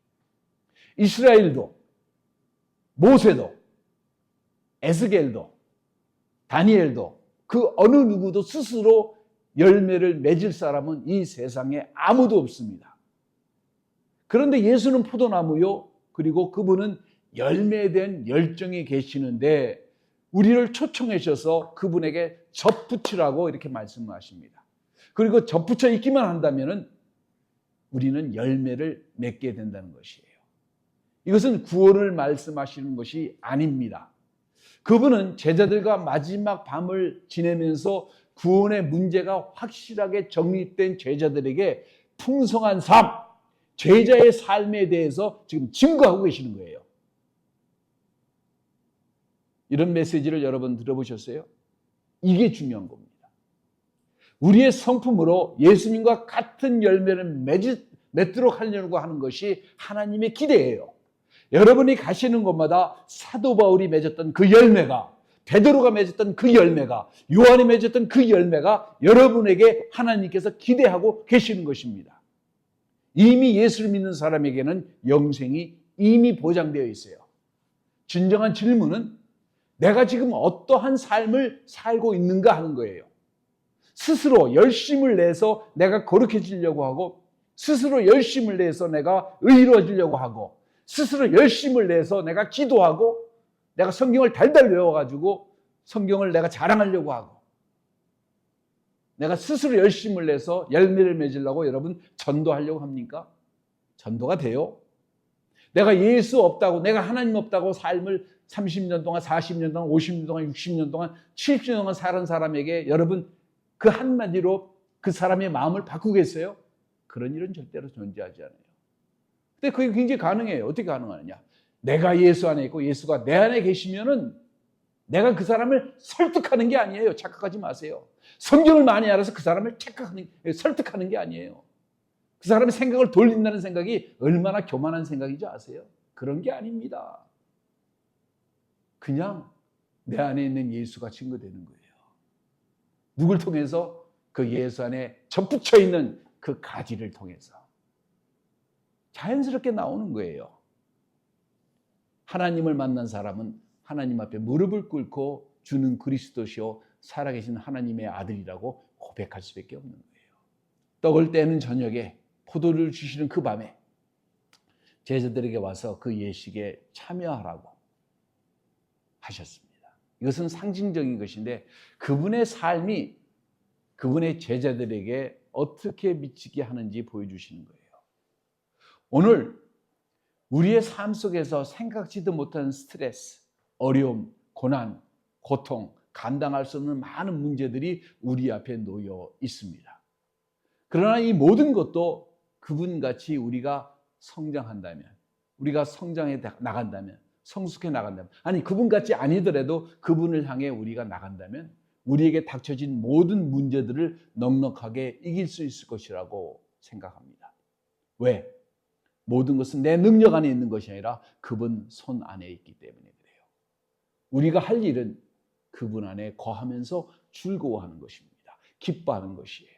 이스라엘도 모세도 에스겔도 다니엘도 그 어느 누구도 스스로 열매를 맺을 사람은 이 세상에 아무도 없습니다. 그런데 예수는 포도나무요. 그리고 그분은 열매에 대한 열정이 계시는데 우리를 초청하셔서 그분에게 접붙이라고 이렇게 말씀하십니다. 그리고 접붙여 있기만 한다면 우리는 열매를 맺게 된다는 것이에요. 이것은 구원을 말씀하시는 것이 아닙니다. 그분은 제자들과 마지막 밤을 지내면서 구원의 문제가 확실하게 정립된 제자들에게 풍성한 삶, 제자의 삶에 대해서 지금 증거하고 계시는 거예요. 이런 메시지를 여러분 들어보셨어요? 이게 중요한 겁니다. 우리의 성품으로 예수님과 같은 열매를 맺도록 하려고 하는 것이 하나님의 기대예요. 여러분이 가시는 곳마다 사도 바울이 맺었던 그 열매가, 베드로가 맺었던 그 열매가, 요한이 맺었던 그 열매가 여러분에게 하나님께서 기대하고 계시는 것입니다. 이미 예수를 믿는 사람에게는 영생이 이미 보장되어 있어요. 진정한 질문은 내가 지금 어떠한 삶을 살고 있는가 하는 거예요. 스스로 열심을 내서 내가 거룩해지려고 하고, 스스로 열심을 내서 내가 의로워지려고 하고, 스스로 열심을 내서 내가 기도하고, 내가 성경을 달달 외워가지고 성경을 내가 자랑하려고 하고, 내가 스스로 열심을 내서 열매를 맺으려고 여러분 전도하려고 합니까? 전도가 돼요? 내가 예수 없다고, 내가 하나님 없다고 삶을 30년 동안, 40년 동안, 50년 동안, 60년 동안, 70년 동안 살은 사람에게 여러분 그 한마디로 그 사람의 마음을 바꾸겠어요? 그런 일은 절대로 존재하지 않아요. 근데 그게 굉장히 가능해요. 어떻게 가능하느냐? 내가 예수 안에 있고 예수가 내 안에 계시면은 내가 그 사람을 설득하는 게 아니에요. 착각하지 마세요. 성경을 많이 알아서 그 사람을 설득하는 게 아니에요. 그 사람의 생각을 돌린다는 생각이 얼마나 교만한 생각인지 아세요? 그런 게 아닙니다. 그냥 내 안에 있는 예수가 증거되는 거예요. 누굴 통해서? 그 예수 안에 접붙여 있는 그 가지를 통해서 자연스럽게 나오는 거예요. 하나님을 만난 사람은 하나님 앞에 무릎을 꿇고 주는 그리스도시요 살아계신 하나님의 아들이라고 고백할 수밖에 없는 거예요. 떡을 떼는 저녁에 포도를 주시는 그 밤에 제자들에게 와서 그 예식에 참여하라고 하셨습니다. 이것은 상징적인 것인데 그분의 삶이 그분의 제자들에게 어떻게 미치게 하는지 보여주시는 거예요. 오늘 우리의 삶 속에서 생각지도 못한 스트레스, 어려움, 고난, 고통, 감당할 수 없는 많은 문제들이 우리 앞에 놓여 있습니다. 그러나 이 모든 것도 그분같이 우리가 성장한다면, 우리가 성장해 나간다면, 성숙해 나간다면, 아니 그분같이 아니더라도 그분을 향해 우리가 나간다면 우리에게 닥쳐진 모든 문제들을 넉넉하게 이길 수 있을 것이라고 생각합니다. 왜? 모든 것은 내 능력 안에 있는 것이 아니라 그분 손 안에 있기 때문에 그래요. 우리가 할 일은 그분 안에 거하면서 즐거워하는 것입니다. 기뻐하는 것이에요.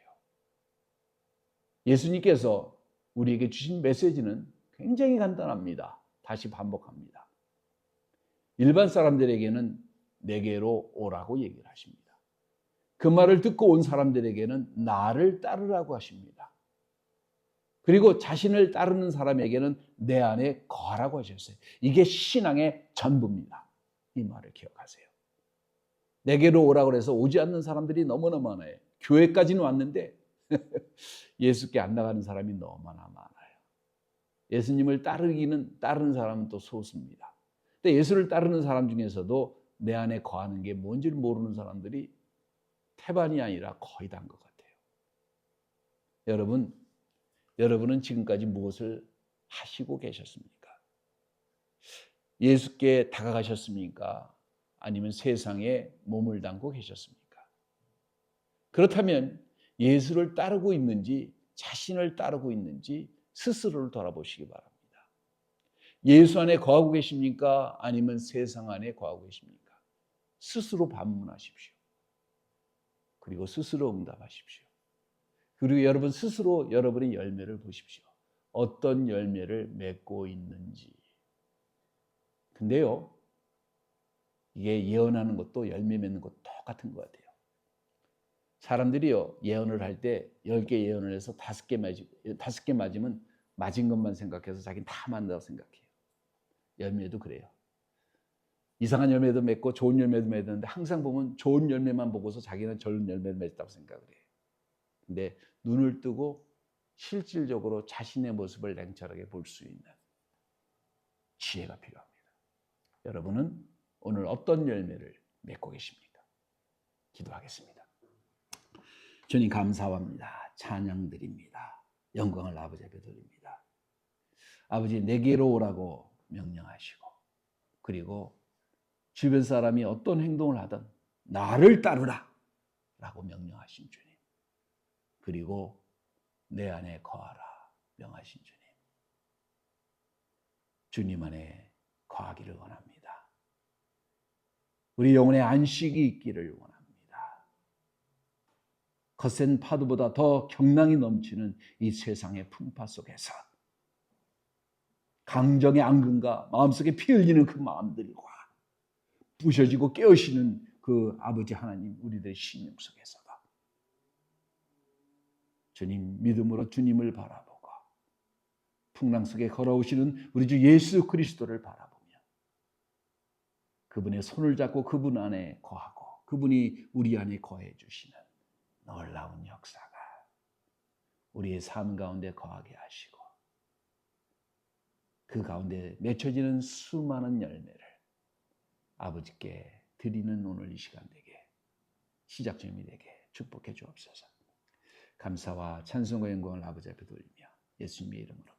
예수님께서 우리에게 주신 메시지는 굉장히 간단합니다. 다시 반복합니다. 일반 사람들에게는 내게로 오라고 얘기를 하십니다. 그 말을 듣고 온 사람들에게는 나를 따르라고 하십니다. 그리고 자신을 따르는 사람에게는 내 안에 거하라고 하셨어요. 이게 신앙의 전부입니다. 이 말을 기억하세요. 내게로 오라고 해서 오지 않는 사람들이 너무나 많아요. 교회까지는 왔는데 예수께 안 나가는 사람이 너무나 많아요. 예수님을 따르는 사람은 또 소수입니다. 근데 예수를 따르는 사람 중에서도 내 안에 거하는 게 뭔지를 모르는 사람들이 태반이 아니라 거의 다인 것 같아요. 여러분은 지금까지 무엇을 하시고 계셨습니까? 예수께 다가가셨습니까? 아니면 세상에 몸을 담고 계셨습니까? 그렇다면 예수를 따르고 있는지 자신을 따르고 있는지 스스로를 돌아보시기 바랍니다. 예수 안에 거하고 계십니까? 아니면 세상 안에 거하고 계십니까? 스스로 반문하십시오. 그리고 스스로 응답하십시오. 그리고 여러분 스스로 여러분의 열매를 보십시오. 어떤 열매를 맺고 있는지. 근데요, 이게 예언하는 것도 열매 맺는 것도 똑같은 것 같아요. 사람들이요, 예언을 할 때 10개 예언을 해서 5개 맞으면 맞은 것만 생각해서 자기는 다 맞는다고 생각해요. 열매도 그래요. 이상한 열매도 맺고 좋은 열매도 맺는데 항상 보면 좋은 열매만 보고서 자기는 좋은 열매를 맺었다고 생각을 해요. 근데 눈을 뜨고 실질적으로 자신의 모습을 냉철하게 볼 수 있는 지혜가 필요합니다. 여러분은 오늘 어떤 열매를 맺고 계십니까? 기도하겠습니다. 주님 감사합니다. 찬양 드립니다. 영광을 아버지 앞에 드립니다. 아버지 내게로 오라고 명령하시고 그리고 주변 사람이 어떤 행동을 하든 나를 따르라 라고 명령하신 주님. 그리고 내 안에 거하라 명하신 주님. 주님 안에 거하기를 원합니다. 우리 영혼에 안식이 있기를 원합니다. 거센 파도보다 더 경랑이 넘치는 이 세상의 풍파 속에서 강정의 앙금과 마음속에 피 흘리는 그 마음들과 부셔지고 깨우시는 그 아버지 하나님, 우리들의 심령 속에서도 주님 믿음으로 주님을 바라보고 풍랑 속에 걸어오시는 우리 주 예수 그리스도를 바라보며 그분의 손을 잡고 그분 안에 거하고 그분이 우리 안에 거해 주시는 놀라운 역사가 우리의 삶 가운데 거하게 하시고 그 가운데 맺혀지는 수많은 열매를 아버지께 드리는 오늘 이 시간 되게 시작점이 되게 축복해 주옵소서. 감사와 찬송과 영광을 아버지 앞에 돌리며 예수님의 이름으로